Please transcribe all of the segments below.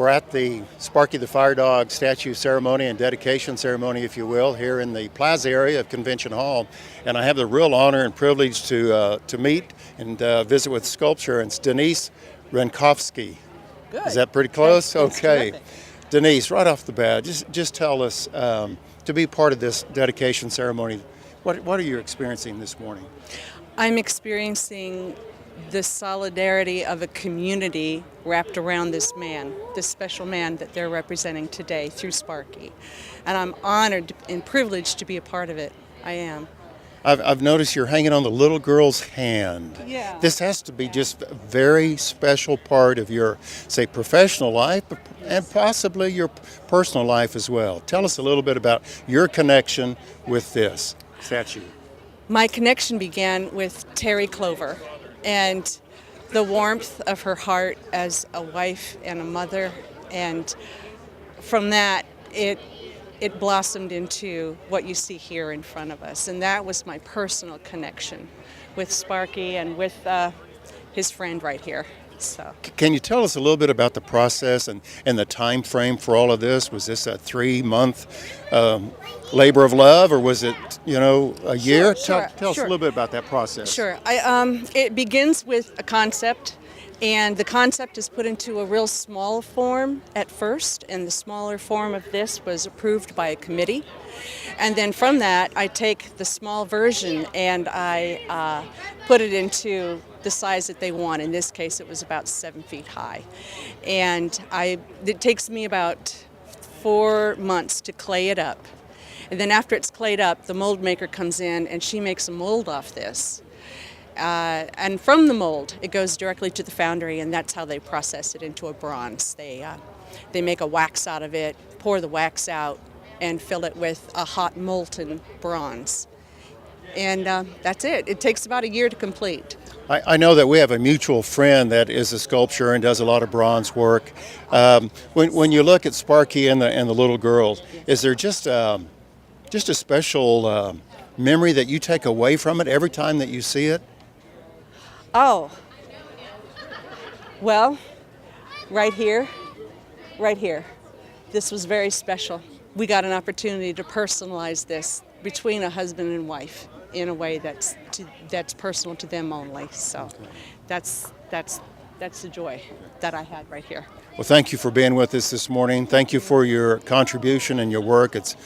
We're at the Sparky the Fire Dog statue ceremony and dedication ceremony, if you will, here in the plaza area of Convention Hall. And I have the real honor and privilege to meet and visit with sculptor. It's Denise Rinkovsky. Good. Is that pretty close? That's okay. terrific. Denise, right off the bat, just tell us, to be part of this dedication ceremony, what are you experiencing this morning? I'm experiencing the solidarity of a community wrapped around this man, this special man that they're representing today through Sparky. And I'm honored and privileged to be a part of it. I am. I've noticed you're hanging on the little girl's hand. Yeah. This has to be just a very special part of your, say, professional life and possibly your personal life as well. Tell us a little bit about your connection with this statue. My connection began with Terry Clover and the warmth of her heart as a wife and a mother. And from that, it blossomed into what you see here in front of us. And that was my personal connection with Sparky and with his friend right here. So, can you tell us a little bit about the process and the time frame for all of this? Was this a 3-month labor of love, or was it, a year? Sure, Tell us a little bit about that process. Sure. It begins with a concept. And the concept is put into a real small form at first, and the smaller form of this was approved by a committee. And then from that, I take the small version and I put it into the size that they want. In this case, it was about 7 feet high. And it takes me about 4 months to clay it up. And then after it's clayed up, the mold maker comes in and she makes a mold off this. And from the mold, it goes directly to the foundry, and that's how they process it into a bronze. They make a wax out of it, pour the wax out, and fill it with a hot molten bronze. And that's it. It takes about a year to complete. I know that we have a mutual friend that is a sculptor and does a lot of bronze work. When you look at Sparky and the little girl, is there just a special memory that you take away from it every time that you see it? Oh, well, right here. This was very special. We got an opportunity to personalize this between a husband and wife in a way that's personal to them only. So that's the joy that I had right here. Well, thank you for being with us this morning. Thank you for your contribution and your work. It's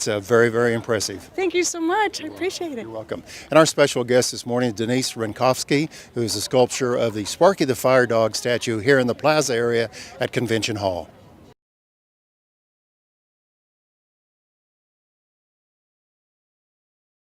very, very impressive. Thank you so much. I appreciate it. You're welcome. And our special guest this morning is Denise Rinkovsky, who is the sculptor of the Sparky the Fire Dog statue here in the plaza area at Convention Hall.